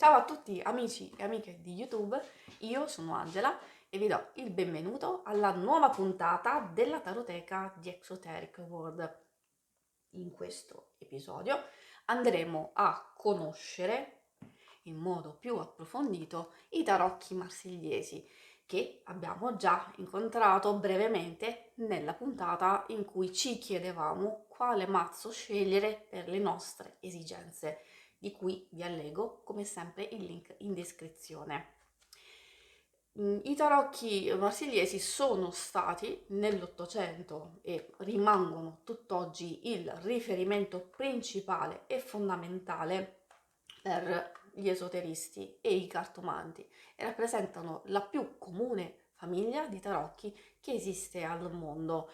Ciao a tutti amici e amiche di YouTube, io sono Angela e vi do il benvenuto alla nuova puntata della Taroteca di Exoteric World. In questo episodio andremo a conoscere in modo più approfondito i tarocchi marsigliesi che abbiamo già incontrato brevemente nella puntata in cui ci chiedevamo quale mazzo scegliere per le nostre esigenze, di cui vi allego come sempre il link in descrizione. I tarocchi marsigliesi sono stati nell'Ottocento e rimangono tutt'oggi il riferimento principale e fondamentale per gli esoteristi e i cartomanti e rappresentano la più comune famiglia di tarocchi che esiste al mondo.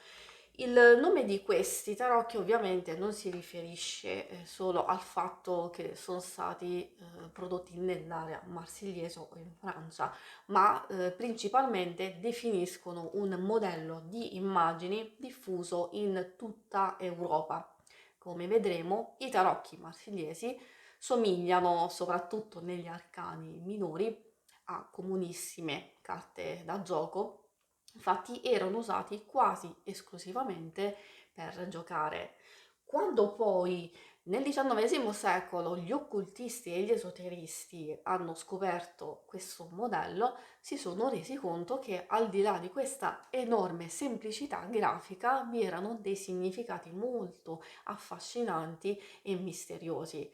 Il nome di questi tarocchi ovviamente non si riferisce solo al fatto che sono stati prodotti nell'area marsigliese o in Francia, ma principalmente definiscono un modello di immagini diffuso in tutta Europa. Come vedremo, i tarocchi marsigliesi somigliano soprattutto negli arcani minori a comunissime carte da gioco, infatti erano usati quasi esclusivamente per giocare. Quando poi nel XIX secolo gli occultisti e gli esoteristi hanno scoperto questo modello, si sono resi conto che al di là di questa enorme semplicità grafica vi erano dei significati molto affascinanti e misteriosi.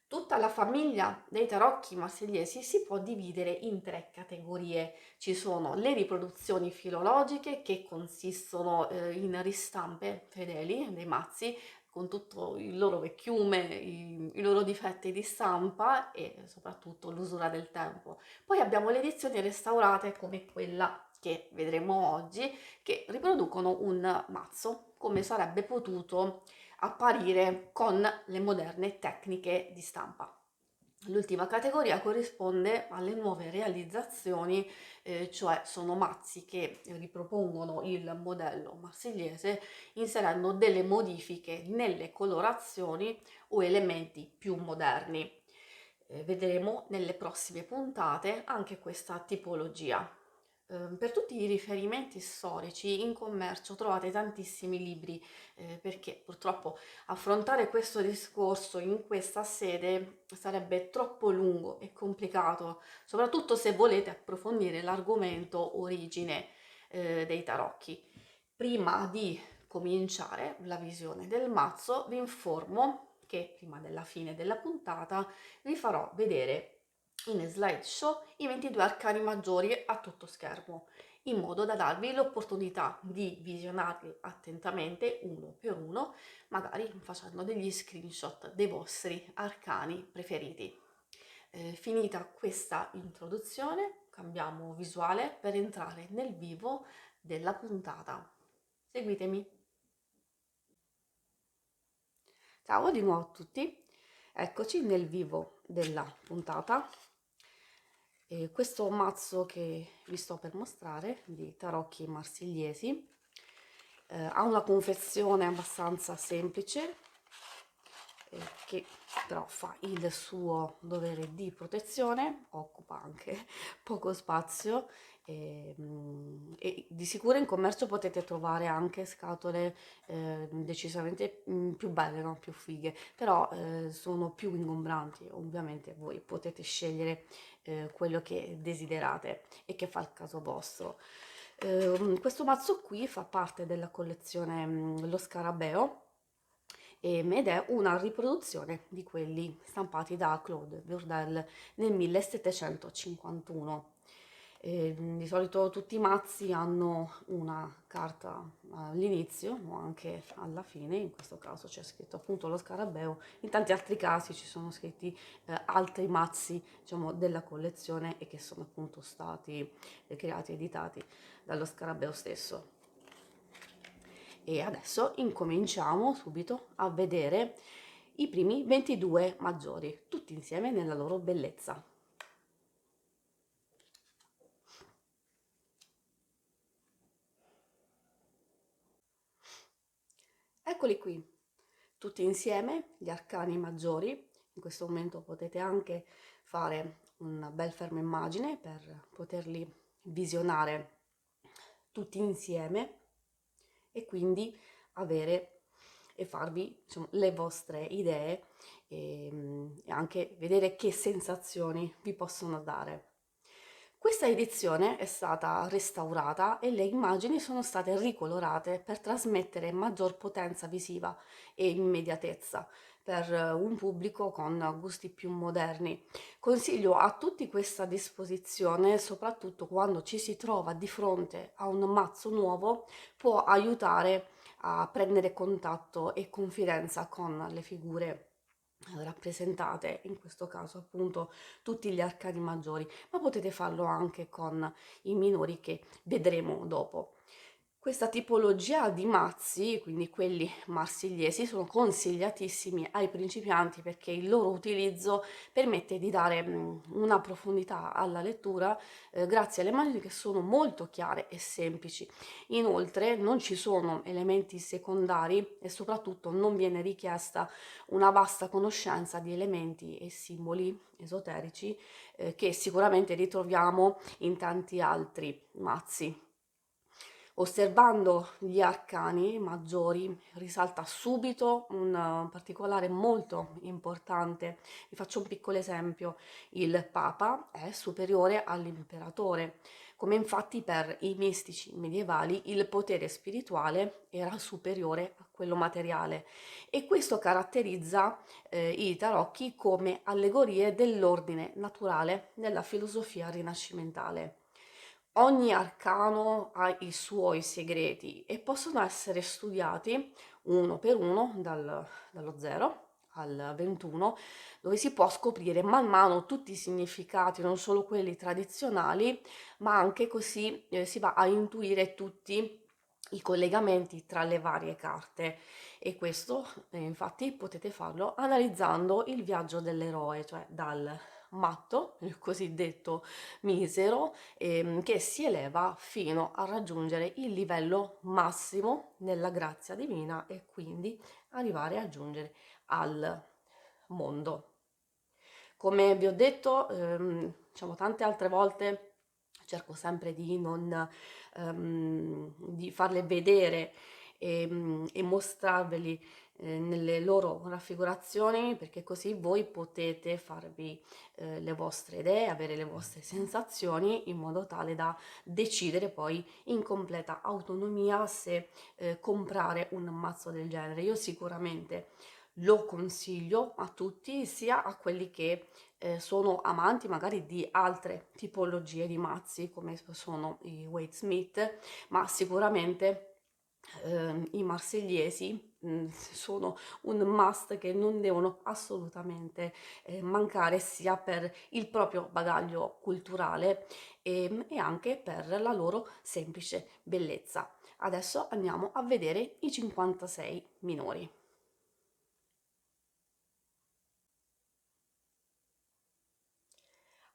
Tutta la famiglia dei tarocchi marsigliesi si può dividere in tre categorie. Ci sono le riproduzioni filologiche che consistono in ristampe fedeli dei mazzi con tutto il loro vecchiume, i loro difetti di stampa e soprattutto l'usura del tempo. Poi abbiamo le edizioni restaurate come quella che vedremo oggi, che riproducono un mazzo come sarebbe potuto apparire con le moderne tecniche di stampa. L'ultima categoria corrisponde alle nuove realizzazioni, cioè sono mazzi che ripropongono il modello marsigliese inserendo delle modifiche nelle colorazioni o elementi più moderni. Vedremo nelle prossime puntate anche questa tipologia. Per tutti i riferimenti storici in commercio trovate tantissimi libri, perché purtroppo affrontare questo discorso in questa sede sarebbe troppo lungo e complicato, soprattutto se volete approfondire l'argomento origine, dei tarocchi. Prima di cominciare la visione del mazzo, vi informo che prima della fine della puntata vi farò vedere in slideshow i 22 arcani maggiori a tutto schermo, in modo da darvi l'opportunità di visionarli attentamente uno per uno, magari facendo degli screenshot dei vostri arcani preferiti. Finita questa introduzione, cambiamo visuale per entrare nel vivo della puntata. Seguitemi. Ciao di nuovo a tutti, eccoci nel vivo della puntata. Questo mazzo che vi sto per mostrare di tarocchi marsigliesi ha una confezione abbastanza semplice che però fa il suo dovere di protezione, occupa anche poco spazio e di sicuro in commercio potete trovare anche scatole decisamente più belle, no? Più fighe, però sono più ingombranti. Ovviamente voi potete scegliere quello che desiderate e che fa il caso vostro. Questo mazzo qui fa parte della collezione Lo Scarabeo ed è una riproduzione di quelli stampati da Claude Bourdelle nel 1751. Di solito tutti i mazzi hanno una carta all'inizio o anche alla fine, in questo caso c'è scritto appunto lo scarabeo, in tanti altri casi ci sono scritti altri mazzi, diciamo, della collezione e che sono appunto stati creati, editati dallo scarabeo stesso. E adesso incominciamo subito a vedere i primi 22 maggiori, tutti insieme nella loro bellezza. Eccoli qui, tutti insieme gli arcani maggiori. In questo momento potete anche fare un bel fermo immagine per poterli visionare tutti insieme e quindi avere e farvi, insomma, le vostre idee e anche vedere che sensazioni vi possono dare. Questa edizione è stata restaurata e le immagini sono state ricolorate per trasmettere maggior potenza visiva e immediatezza per un pubblico con gusti più moderni. Consiglio a tutti questa disposizione, soprattutto quando ci si trova di fronte a un mazzo nuovo, può aiutare a prendere contatto e confidenza con le figure rappresentate, in questo caso appunto tutti gli arcani maggiori, ma potete farlo anche con i minori che vedremo dopo. Questa tipologia di mazzi, quindi quelli marsigliesi, sono consigliatissimi ai principianti perché il loro utilizzo permette di dare una profondità alla lettura grazie alle immagini che sono molto chiare e semplici. Inoltre non ci sono elementi secondari e soprattutto non viene richiesta una vasta conoscenza di elementi e simboli esoterici che sicuramente ritroviamo in tanti altri mazzi. Osservando gli arcani maggiori risalta subito un particolare molto importante. Vi faccio un piccolo esempio: il Papa è superiore all'imperatore, come infatti per i mistici medievali il potere spirituale era superiore a quello materiale, e questo caratterizza i tarocchi come allegorie dell'ordine naturale nella filosofia rinascimentale. Ogni arcano ha i suoi segreti e possono essere studiati uno per uno dallo 0 al 21, dove si può scoprire man mano tutti i significati, non solo quelli tradizionali, ma anche così si va a intuire tutti i collegamenti tra le varie carte. E questo infatti potete farlo analizzando il viaggio dell'eroe, cioè dal matto, il cosiddetto misero, che si eleva fino a raggiungere il livello massimo nella grazia divina e quindi arrivare a giungere al mondo. Come vi ho detto, diciamo tante altre volte, cerco sempre di non di farle vedere e mostrarveli nelle loro raffigurazioni, perché così voi potete farvi le vostre idee, avere le vostre sensazioni in modo tale da decidere poi in completa autonomia se comprare un mazzo del genere. Io sicuramente lo consiglio a tutti, sia a quelli che sono amanti magari di altre tipologie di mazzi come sono i Wade Smith, ma sicuramente i marsigliesi sono un must che non devono assolutamente mancare, sia per il proprio bagaglio culturale e anche per la loro semplice bellezza. Adesso andiamo a vedere i 56 minori.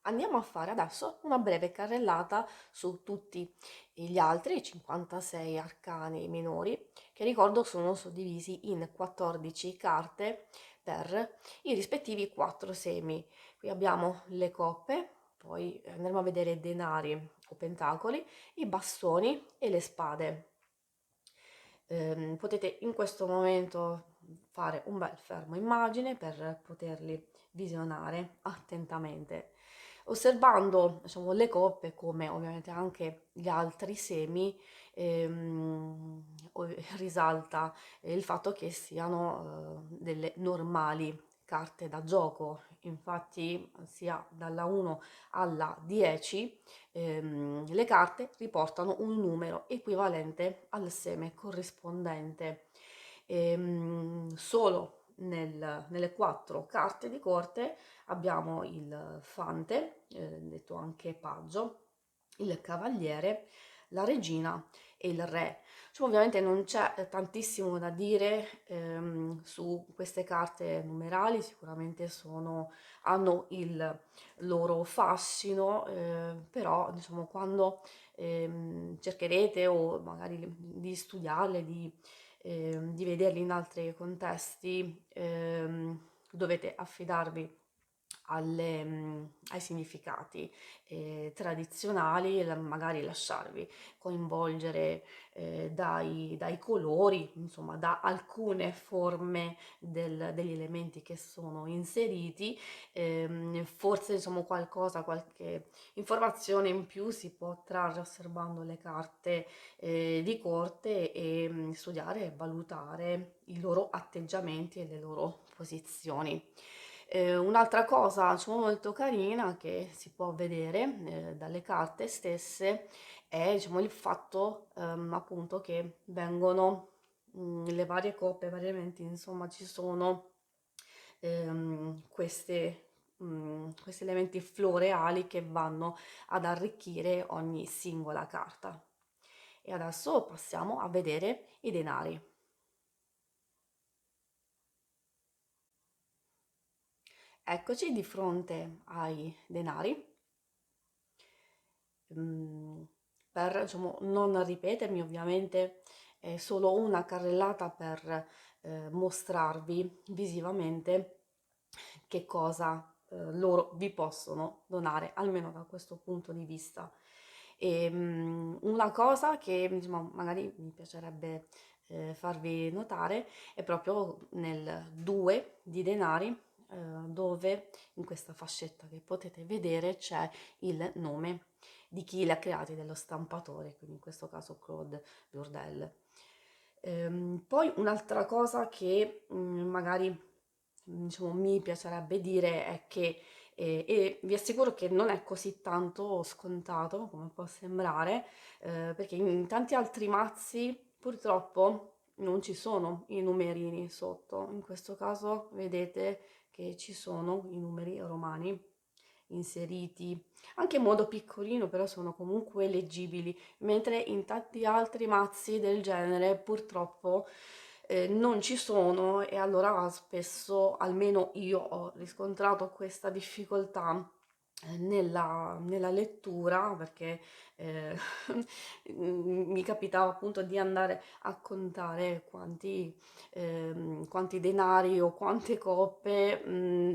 Andiamo a fare adesso una breve carrellata su tutti gli altri 56 arcani minori, che ricordo sono suddivisi in 14 carte per i rispettivi 4 semi. Qui abbiamo le coppe, poi andremo a vedere denari o pentacoli, i bastoni e le spade. Potete in questo momento fare un bel fermo immagine per poterli visionare attentamente. Osservando, diciamo, le coppe, come ovviamente anche gli altri semi, risalta il fatto che siano delle normali carte da gioco. Infatti sia dalla 1 alla 10 le carte riportano un numero equivalente al seme corrispondente. Solo nelle 4 carte di corte abbiamo il fante, detto anche paggio, il cavaliere, la regina e il re. Cioè, ovviamente non c'è tantissimo da dire su queste carte numerali, sicuramente hanno il loro fascino, però diciamo quando cercherete o magari di studiarle, di vederli in altri contesti, dovete affidarvi ai significati tradizionali, magari lasciarvi coinvolgere dai colori, insomma da alcune forme degli elementi che sono inseriti. Forse insomma qualche informazione in più si può trarre osservando le carte di corte e studiare e valutare i loro atteggiamenti e le loro posizioni. Un'altra cosa insomma, molto carina che si può vedere dalle carte stesse è diciamo, il fatto appunto che vengono le varie coppe, vari elementi, insomma ci sono questi elementi floreali che vanno ad arricchire ogni singola carta. E adesso passiamo a vedere i denari. Eccoci di fronte ai denari. Mm, per diciamo, non ripetermi, ovviamente è solo una carrellata per mostrarvi visivamente che cosa loro vi possono donare, almeno da questo punto di vista. E, una cosa che diciamo, magari mi piacerebbe farvi notare è proprio nel 2 di denari, dove in questa fascetta che potete vedere c'è il nome di chi li ha creati, dello stampatore, quindi in questo caso Claude Burdel. Poi un'altra cosa che magari diciamo, mi piacerebbe dire è che, e vi assicuro che non è così tanto scontato come può sembrare, perché in tanti altri mazzi purtroppo non ci sono i numerini sotto. In questo caso vedete che ci sono i numeri romani inseriti anche in modo piccolino, però sono comunque leggibili, mentre in tanti altri mazzi del genere purtroppo non ci sono e allora spesso, almeno io ho riscontrato questa difficoltà nella lettura perché eh, mi capitava appunto di andare a contare quanti denari o quante coppe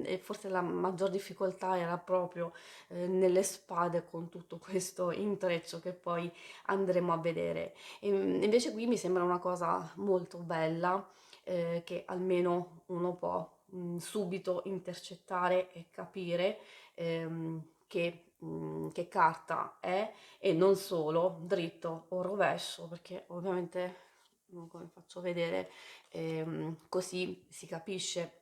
e forse la maggior difficoltà era proprio nelle spade con tutto questo intreccio che poi andremo a vedere. Invece qui mi sembra una cosa molto bella che almeno uno può subito intercettare e capire che carta è e non solo dritto o rovescio, perché ovviamente, come faccio vedere, così si capisce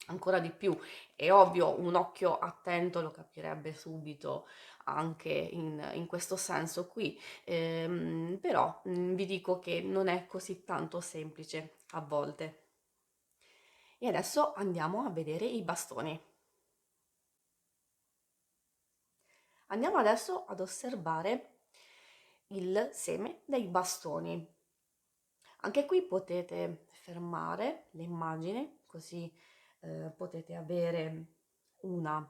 ancora di più. È ovvio, un occhio attento lo capirebbe subito anche in questo senso qui, però vi dico che non è così tanto semplice a volte. E adesso andiamo a vedere i bastoni. Andiamo adesso ad osservare il seme dei bastoni. Anche qui potete fermare l'immagine così potete avere una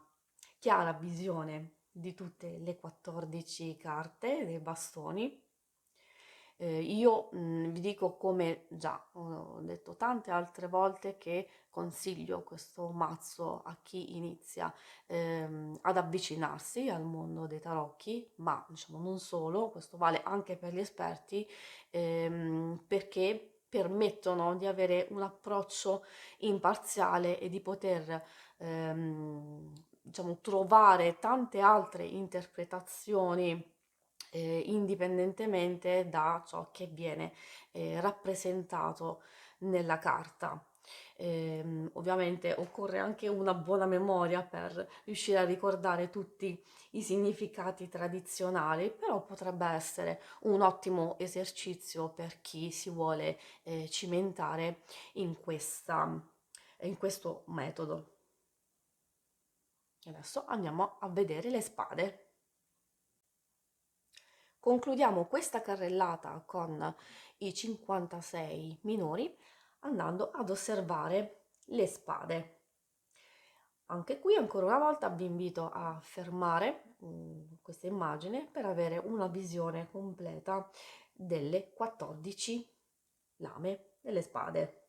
chiara visione di tutte le 14 carte dei bastoni. Io vi dico come già ho detto tante altre volte che consiglio questo mazzo a chi inizia ad avvicinarsi al mondo dei tarocchi, ma diciamo non solo, questo vale anche per gli esperti, perché permettono di avere un approccio imparziale e di poter diciamo, trovare tante altre interpretazioni indipendentemente da ciò che viene rappresentato nella carta. Ovviamente occorre anche una buona memoria per riuscire a ricordare tutti i significati tradizionali, però potrebbe essere un ottimo esercizio per chi si vuole cimentare in questo metodo. Adesso andiamo a vedere le spade. Concludiamo questa carrellata con i 56 minori andando ad osservare le spade. Anche qui ancora una volta vi invito a fermare questa immagine per avere una visione completa delle 14 lame delle spade.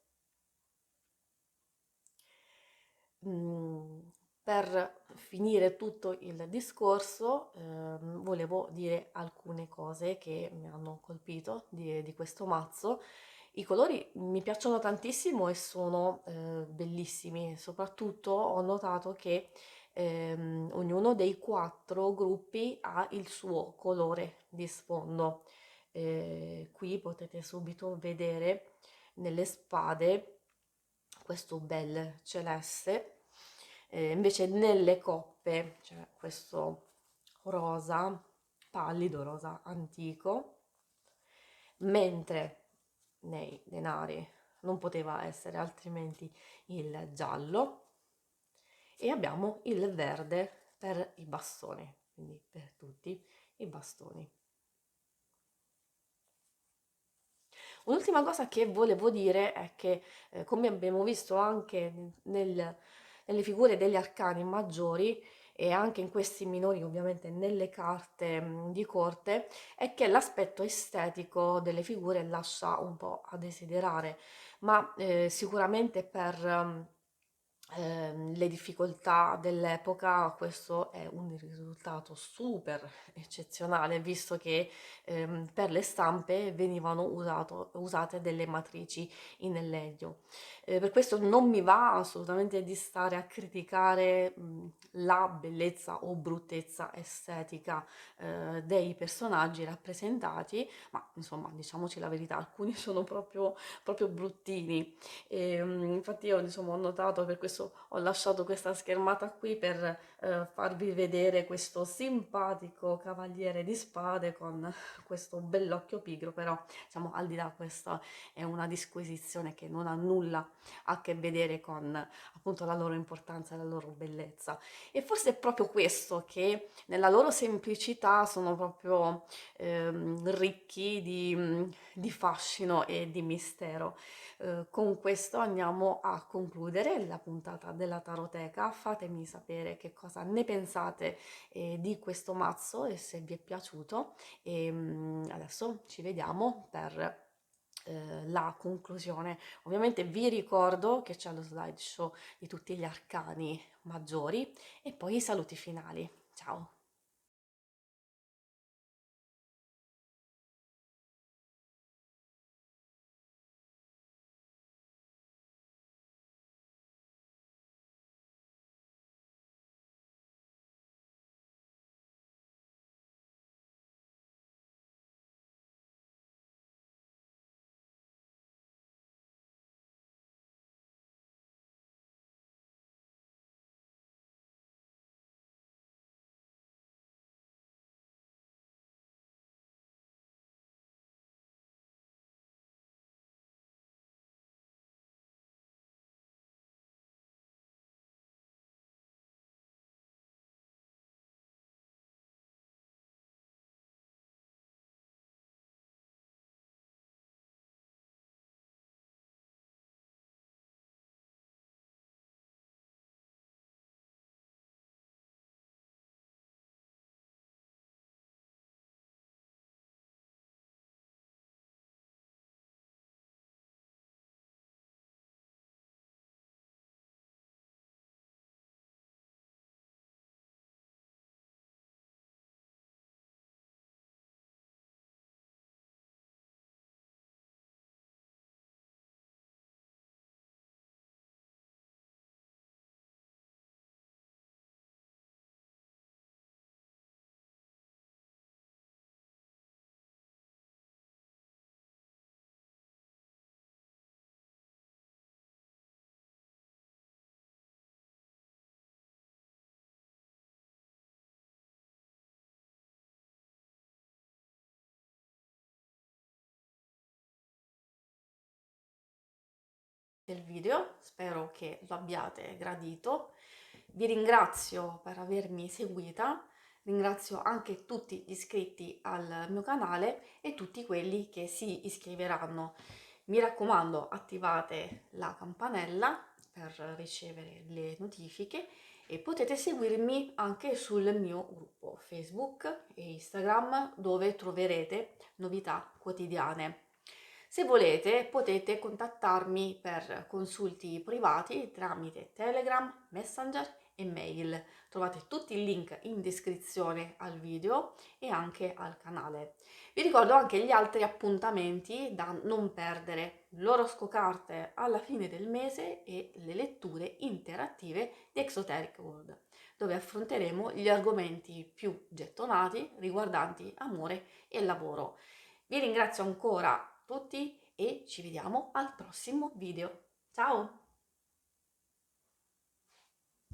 Per finire tutto il discorso, volevo dire alcune cose che mi hanno colpito di questo mazzo. I colori mi piacciono tantissimo e sono bellissimi, soprattutto ho notato che ognuno dei quattro gruppi ha il suo colore di sfondo. Qui potete subito vedere nelle spade questo bel celeste, invece nelle coppe c'è questo rosa pallido, rosa antico, mentre nei denari non poteva essere altrimenti il giallo e abbiamo il verde per i bastoni, quindi per tutti i bastoni. Un'ultima cosa che volevo dire è che, come abbiamo visto anche nelle figure degli arcani maggiori e anche in questi minori, ovviamente nelle carte di corte, è che l'aspetto estetico delle figure lascia un po' a desiderare, ma sicuramente per le difficoltà dell'epoca, questo è un risultato super eccezionale, visto che per le stampe venivano usate delle matrici in legno. Per questo non mi va assolutamente di stare a criticare la bellezza o bruttezza estetica dei personaggi rappresentati, ma insomma, diciamoci la verità, alcuni sono proprio bruttini. Infatti io insomma ho notato, per questo ho lasciato questa schermata qui per farvi vedere questo simpatico cavaliere di spade con questo bell'occhio pigro, però diciamo al di là questa è una disquisizione che non ha nulla a che vedere con appunto la loro importanza e la loro bellezza. E forse è proprio questo che nella loro semplicità sono proprio ricchi di fascino e di mistero. Con questo andiamo a concludere la puntata della Taroteca. Fatemi sapere che cosa ne pensate di questo mazzo e se vi è piaciuto. E adesso ci vediamo per la conclusione. Ovviamente vi ricordo che c'è lo slideshow di tutti gli arcani maggiori e poi i saluti finali. Ciao! Del video, spero che lo abbiate gradito. Vi ringrazio per avermi seguita, ringrazio anche tutti gli iscritti al mio canale e tutti quelli che si iscriveranno. Mi raccomando, attivate la campanella per ricevere le notifiche e potete seguirmi anche sul mio gruppo Facebook e Instagram dove troverete novità quotidiane. Se volete potete contattarmi per consulti privati tramite Telegram, Messenger e mail. Trovate tutti i link in descrizione al video e anche al canale. Vi ricordo anche gli altri appuntamenti da non perdere, l'oroscocarte alla fine del mese e le letture interattive di Exoteric World, dove affronteremo gli argomenti più gettonati riguardanti amore e lavoro. Vi ringrazio ancora tutti e ci vediamo al prossimo video. Ciao!